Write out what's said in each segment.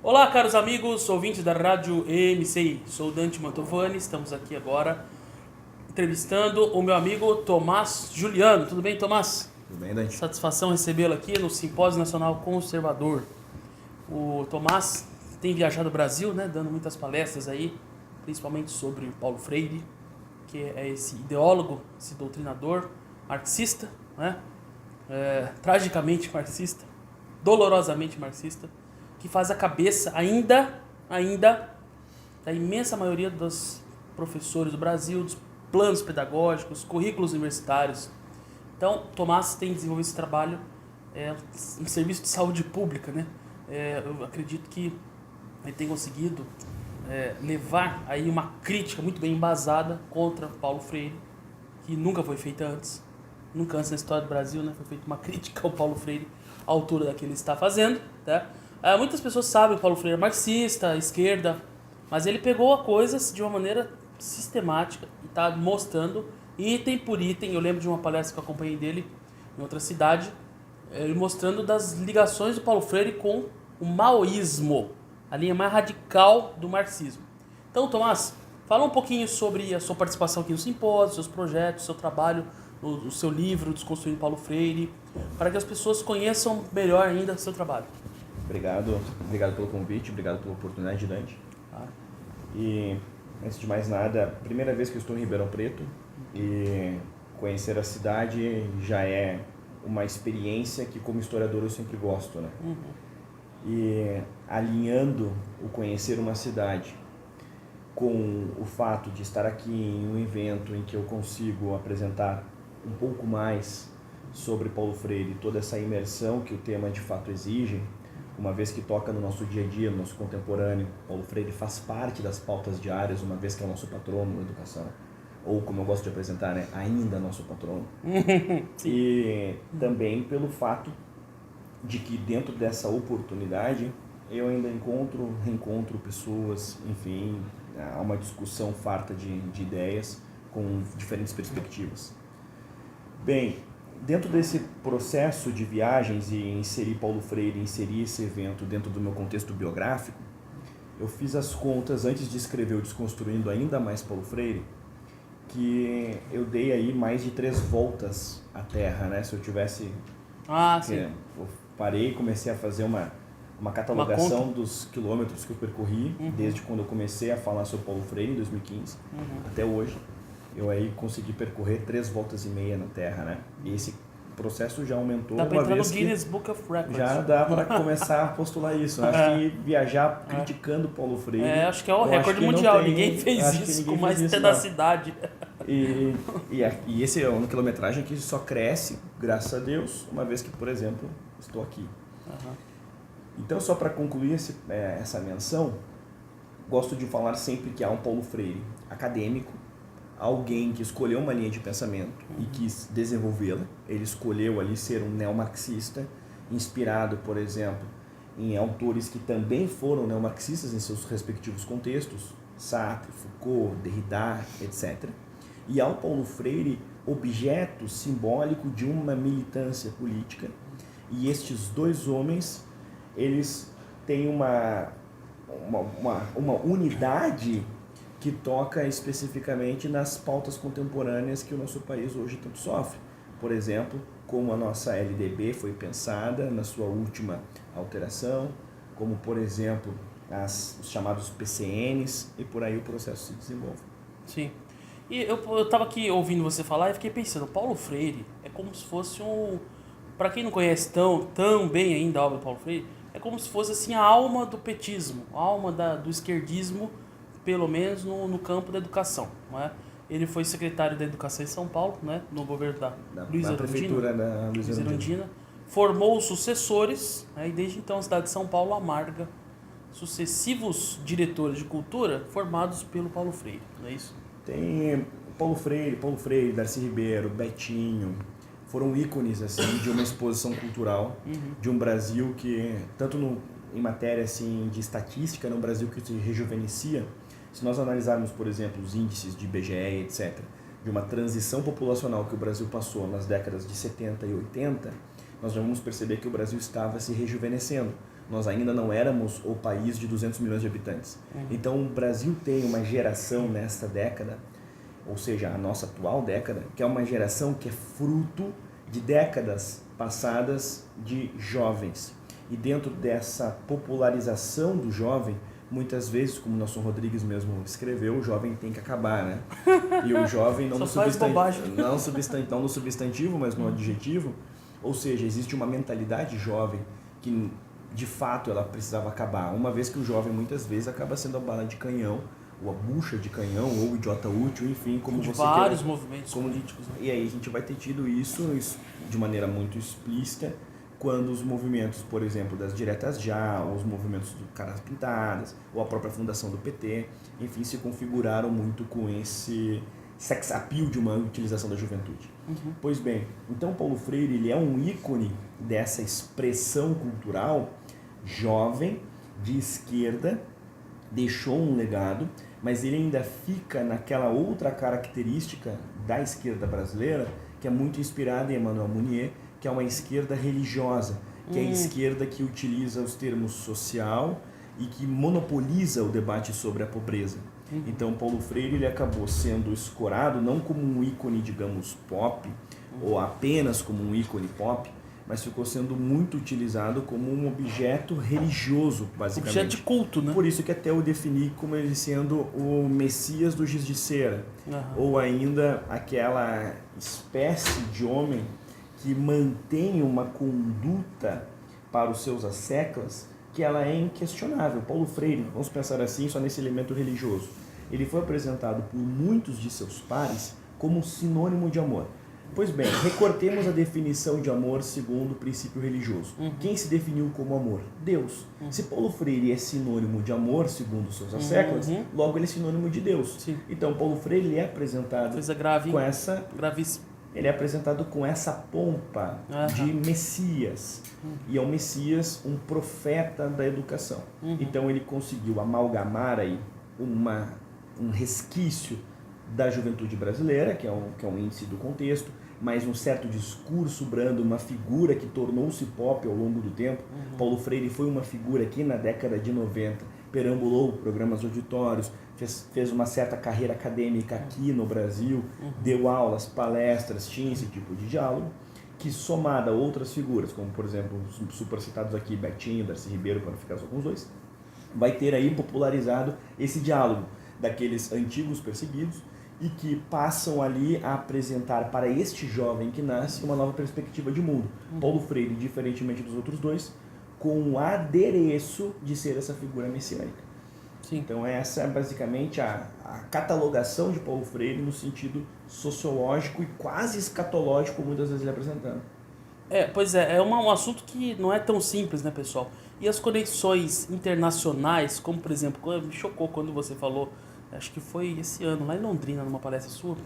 Olá, caros amigos, ouvintes da Rádio EMCI. Sou o Dante Mantovani, estamos aqui agora entrevistando o meu amigo Tomás Juliano. Tudo bem, Tomás? Tudo bem, Dante? Satisfação recebê-lo aqui no Simpósio Nacional Conservador. O Tomás tem viajado o Brasil, né, dando muitas palestras aí, principalmente sobre o Paulo Freire, que é esse ideólogo, esse doutrinador marxista, né? Tragicamente marxista, dolorosamente marxista, que faz a cabeça ainda da imensa maioria dos professores do Brasil, dos planos pedagógicos, currículos universitários. Então, Tomás tem desenvolvido esse trabalho em serviço de saúde pública, né? Eu acredito que ele tem conseguido levar aí uma crítica muito bem embasada contra Paulo Freire, que nunca foi feita antes. Nunca antes na história do Brasil, né, foi feita uma crítica ao Paulo Freire à altura da que ele está fazendo, tá? Muitas pessoas sabem que o Paulo Freire é marxista, esquerda, mas ele pegou a coisa de uma maneira sistemática e está mostrando item por item. Eu lembro de uma palestra que eu acompanhei dele em outra cidade, ele mostrando das ligações do Paulo Freire com o maoísmo, a linha mais radical do marxismo. Então, Tomás, fala um pouquinho sobre a sua participação aqui no simpósio, seus projetos, seu trabalho, o seu livro Desconstruindo Paulo Freire, para que as pessoas conheçam melhor ainda o seu trabalho. Obrigado pelo convite, obrigado pela oportunidade, Dante. E, antes de mais nada, primeira vez que eu estou em Ribeirão Preto e conhecer a cidade já é uma experiência que, como historiador, eu sempre gosto, né? E alinhando o conhecer uma cidade com o fato de estar aqui em um evento em que eu consigo apresentar um pouco mais sobre Paulo Freire, toda essa imersão que o tema de fato exige, uma vez que toca no nosso dia a dia, no nosso contemporâneo. Paulo Freire faz parte das pautas diárias, uma vez que é o nosso patrono na educação, ou como eu gosto de apresentar, né, ainda nosso patrono. E também pelo fato de que dentro dessa oportunidade eu ainda reencontro pessoas, enfim, há uma discussão farta de ideias com diferentes perspectivas. Bem, dentro desse processo de viagens e inserir Paulo Freire, inserir esse evento dentro do meu contexto biográfico, eu fiz as contas antes de escrever o Desconstruindo ainda mais Paulo Freire, que eu dei aí mais de 3 voltas à Terra, né? Se eu tivesse... Sim. Eu parei e comecei a fazer uma catalogação dos quilômetros que eu percorri, desde quando eu comecei a falar sobre Paulo Freire, em 2015, até hoje. Eu aí consegui percorrer 3 voltas e meia na Terra, né? E esse processo já aumentou Dá pra uma entrar vez no Guinness Book of Records. já dá para começar a postular isso. Acho que viajar criticando Paulo Freire... acho que é o recorde mundial. Ninguém fez isso com mais tenacidade. E esse é uma quilometragem que só cresce, graças a Deus, uma vez que, por exemplo, estou aqui. Então, só para concluir essa menção, gosto de falar sempre que há um Paulo Freire acadêmico, alguém que escolheu uma linha de pensamento e quis desenvolvê-la. Ele escolheu ali ser um neomarxista, inspirado, por exemplo, em autores que também foram neomarxistas em seus respectivos contextos, Sartre, Foucault, Derrida, etc. E ao Paulo Freire, objeto simbólico de uma militância política. E estes dois homens, eles têm uma unidade que toca especificamente nas pautas contemporâneas que o nosso país hoje tanto sofre. Por exemplo, como a nossa LDB foi pensada na sua última alteração, como, por exemplo, os chamados PCNs, e por aí o processo se desenvolve. Sim. E eu tava aqui ouvindo você falar e fiquei pensando, Paulo Freire é como se fosse para quem não conhece tão bem ainda a obra do Paulo Freire, é como se fosse assim a alma do petismo, a alma do esquerdismo, pelo menos no campo da educação, não é? Ele foi secretário da Educação em São Paulo, né, no governo da prefeitura da Luiz Erundina. Formou sucessores, né, e desde então a cidade de São Paulo amarga sucessivos diretores de cultura formados pelo Paulo Freire, não é isso? Tem Paulo Freire, Darcy Ribeiro, Betinho, foram ícones assim, de uma exposição cultural, de um Brasil que, tanto em matéria assim, de estatística, no Brasil que se rejuvenescia. Se nós analisarmos, por exemplo, os índices de IBGE, etc., de uma transição populacional que o Brasil passou nas décadas de 70 e 80, nós já vamos perceber que o Brasil estava se rejuvenescendo. Nós ainda não éramos o país de 200 milhões de habitantes. Então o Brasil tem uma geração nesta década, ou seja, a nossa atual década, que é uma geração que é fruto de décadas passadas de jovens. E dentro dessa popularização do jovem, muitas vezes, como o Nelson Rodrigues mesmo escreveu, o jovem tem que acabar, né? E o jovem não, no substantivo, mas no adjetivo. Ou seja, existe uma mentalidade jovem que, de fato, ela precisava acabar. Uma vez que o jovem, muitas vezes, acaba sendo a bala de canhão, ou a bucha de canhão, ou o idiota útil, enfim, como você quer. Vários movimentos políticos. Né? E aí a gente vai ter tido isso de maneira muito explícita, quando os movimentos, por exemplo, das diretas já, os movimentos do Caras Pintadas, ou a própria fundação do PT, enfim, se configuraram muito com esse sex appeal de uma utilização da juventude. Pois bem, então Paulo Freire ele é um ícone dessa expressão cultural jovem, de esquerda, deixou um legado, mas ele ainda fica naquela outra característica da esquerda brasileira, que é muito inspirada em Emmanuel Mounier, que é uma esquerda religiosa, que é a esquerda que utiliza os termos social e que monopoliza o debate sobre a pobreza. Então, Paulo Freire ele acabou sendo escorado não como um ícone, digamos, pop, ou apenas como um ícone pop, mas ficou sendo muito utilizado como um objeto religioso, basicamente. Objeto de culto, né? Por isso que até eu defini como ele sendo o Messias do Giz de Cera, ou ainda aquela espécie de homem que mantém uma conduta para os seus asseclas que ela é inquestionável. Paulo Freire, vamos pensar assim, só nesse elemento religioso, ele foi apresentado por muitos de seus pares como sinônimo de amor. Pois bem, recortemos a definição de amor segundo o princípio religioso. Quem se definiu como amor? Deus. Se Paulo Freire é sinônimo de amor, segundo os seus asseclas, logo ele é sinônimo de Deus. Sim. Então, Paulo Freire ele é apresentado com essa... Gravíssimo. Ele é apresentado com essa pompa de Messias. E é o Messias, um profeta da educação. Então ele conseguiu amalgamar aí um resquício da juventude brasileira, que é um índice do contexto, mas um certo discurso brando, uma figura que tornou-se pop ao longo do tempo. Paulo Freire foi uma figura que na década de 90 perambulou programas auditórios, fez uma certa carreira acadêmica aqui no Brasil, deu aulas, palestras, tinha esse tipo de diálogo, que somada a outras figuras, como por exemplo os super citados aqui, Betinho, Darcy Ribeiro, para ficar só com os dois, vai ter aí popularizado esse diálogo daqueles antigos perseguidos e que passam ali a apresentar para este jovem que nasce uma nova perspectiva de mundo. Paulo Freire, diferentemente dos outros dois, com o adereço de ser essa figura messiânica. Sim. Então essa é basicamente a catalogação de Paulo Freire no sentido sociológico e quase escatológico, muitas vezes ele apresentando. Pois é um assunto que não é tão simples, né, pessoal? E as conexões internacionais, como por exemplo, me chocou quando você falou, acho que foi esse ano, lá em Londrina, numa palestra sua,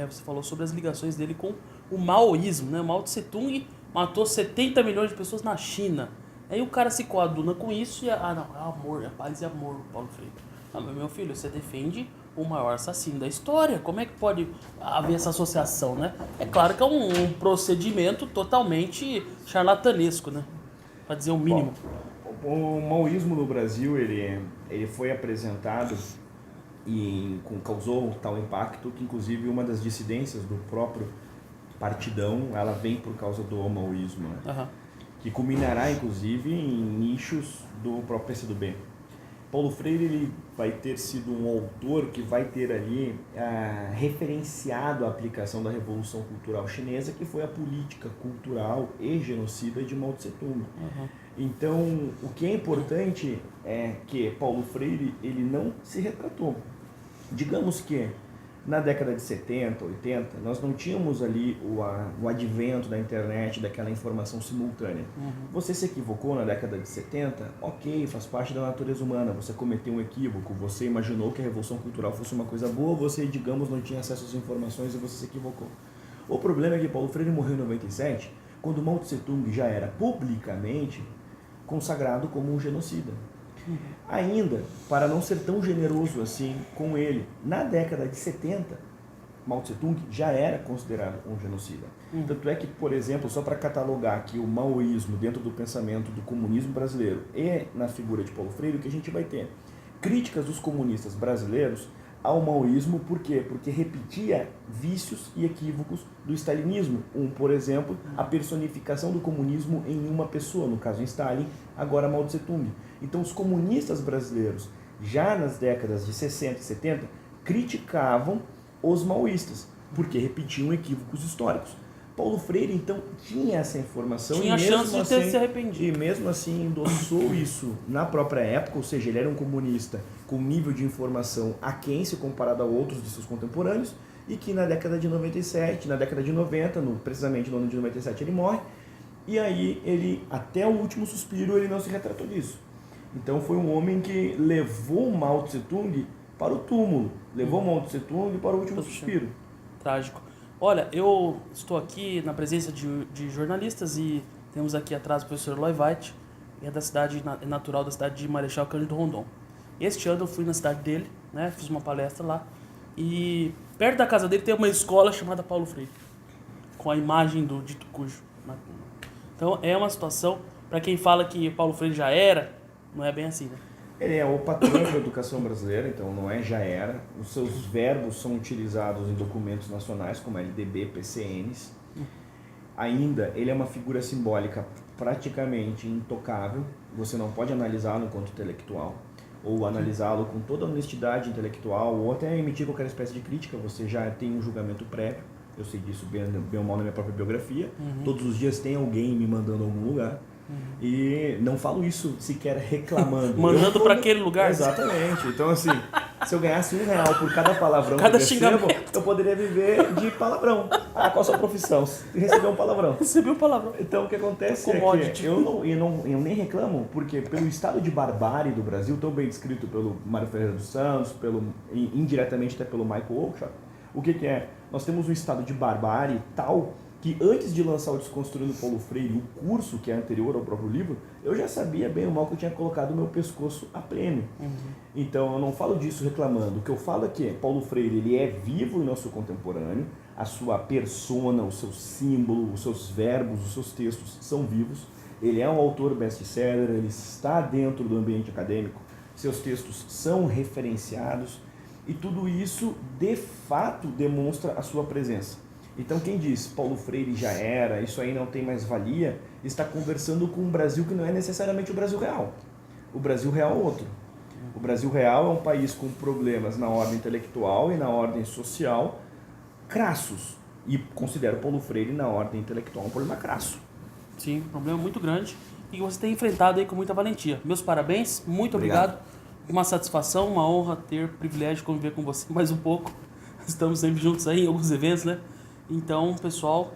você falou sobre as ligações dele com o maoísmo, né? O Mao Tse Tung matou 70 milhões de pessoas na China. Aí o cara se coaduna com isso e, não, é amor, é paz e amor, Paulo Freire. Mas meu filho, você defende o maior assassino da história, como é que pode haver essa associação, né? É claro que é um procedimento totalmente charlatanesco, né? Para dizer o mínimo. Bom, o maoísmo no Brasil, ele foi apresentado e causou tal impacto que inclusive uma das dissidências do próprio partidão, ela vem por causa do maoísmo, né? Que culminará inclusive em nichos do próprio PCdoB. Paulo Freire ele vai ter sido um autor que vai ter ali referenciado a aplicação da Revolução Cultural Chinesa, que foi a política cultural e genocida de Mao Tse Tung. Então, o que é importante é que Paulo Freire ele não se retratou. Digamos que na década de 70, 80, nós não tínhamos ali o advento da internet, daquela informação simultânea. Você se equivocou na década de 70? Ok, faz parte da natureza humana. Você cometeu um equívoco, você imaginou que a Revolução Cultural fosse uma coisa boa, você, digamos, não tinha acesso às informações e você se equivocou. O problema é que Paulo Freire morreu em 97, quando Mao Tse Tung já era publicamente consagrado como um genocida. Ainda, para não ser tão generoso assim com ele, na década de 70, Mao Tse-tung já era considerado um genocida. Tanto é que, por exemplo, só para catalogar aqui o maoísmo dentro do pensamento do comunismo brasileiro e na figura de Paulo Freire, o que a gente vai ter? Críticas dos comunistas brasileiros ao maoísmo, por quê? Porque repetia vícios e equívocos do stalinismo. Por exemplo, a personificação do comunismo em uma pessoa, no caso em Stalin, agora Mao Tse-tung. Então os comunistas brasileiros, já nas décadas de 60 e 70, criticavam os maoístas, porque repetiam equívocos históricos. Paulo Freire, então, tinha essa informação. Tinha a chance de ter se arrependido. E mesmo assim endossou isso na própria época, ou seja, ele era um comunista com nível de informação aquém se comparado a outros de seus contemporâneos, e que na década de 97, na década de 90, precisamente no ano de 97 ele morre, e aí ele, até o último suspiro, ele não se retratou disso. Então foi um homem que levou Mao Tse-tung para o túmulo, levou Mao Tse-tung para o último suspiro. Trágico. Olha, eu estou aqui na presença de jornalistas e temos aqui atrás o professor Eloy White, que é da cidade, natural da cidade de Marechal Cândido Rondon. Este ano eu fui na cidade dele, né, fiz uma palestra lá, e perto da casa dele tem uma escola chamada Paulo Freire, com a imagem do dito cujo. Então é uma situação, para quem fala que Paulo Freire já era, não é bem assim, né? Ele é o patrão da educação brasileira, então não é já era. Os seus verbos são utilizados em documentos nacionais, como LDB, PCNs. Ainda, ele é uma figura simbólica praticamente intocável. Você não pode analisá-lo enquanto intelectual, ou analisá-lo com toda a honestidade intelectual, ou até emitir qualquer espécie de crítica. Você já tem um julgamento prévio. Eu sei disso bem ou mal na minha própria biografia. Todos os dias tem alguém me mandando a algum lugar. E não falo isso sequer reclamando. Mandando para aquele lugar. Exatamente. Então, assim, se eu ganhasse R$1 por cada palavrão que eu recebo, eu poderia viver de palavrão. Ah, qual a sua profissão? Receber um palavrão. Receber um palavrão. Então, o que acontece é que eu nem reclamo, porque pelo estado de barbárie do Brasil, tão bem descrito pelo Mário Ferreira dos Santos, indiretamente até pelo Michael Oakeshott, o que é? Nós temos um estado de barbárie tal que antes de lançar o Desconstruindo Paulo Freire, o curso que é anterior ao próprio livro, eu já sabia bem ou mal que eu tinha colocado o meu pescoço a prêmio. Então eu não falo disso reclamando. O que eu falo é que Paulo Freire ele é vivo em nosso contemporâneo, a sua persona, o seu símbolo, os seus verbos, os seus textos são vivos. Ele é um autor best-seller, ele está dentro do ambiente acadêmico, seus textos são referenciados e tudo isso de fato demonstra a sua presença. Então quem diz Paulo Freire já era, isso aí não tem mais valia, está conversando com um Brasil que não é necessariamente o Brasil real. O Brasil real é outro. O Brasil real é um país com problemas na ordem intelectual e na ordem social crassos. E considero Paulo Freire na ordem intelectual um problema crasso. Sim, um problema muito grande e que você tem enfrentado aí com muita valentia. Meus parabéns, muito obrigado. Uma satisfação, uma honra ter o privilégio de conviver com você mais um pouco. Estamos sempre juntos aí em alguns eventos, né? Então, pessoal,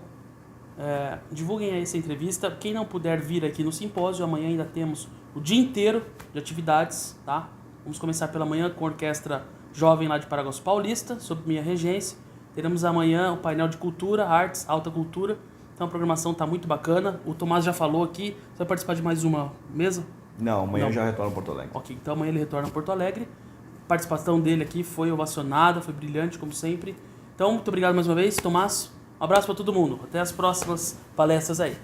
divulguem aí essa entrevista. Quem não puder vir aqui no simpósio, amanhã ainda temos o dia inteiro de atividades, tá? Vamos começar pela manhã com a Orquestra Jovem lá de Paraguaçu Paulista, sob minha regência. Teremos amanhã o painel de cultura, artes, alta cultura. Então a programação está muito bacana. O Tomás já falou aqui. Você vai participar de mais uma mesa? Não, amanhã eu já retorno a Porto Alegre. Ok, então amanhã ele retorna a Porto Alegre. A participação dele aqui foi ovacionada, foi brilhante, como sempre. Então, muito obrigado mais uma vez, Tomás. Um abraço para todo mundo. Até as próximas palestras aí.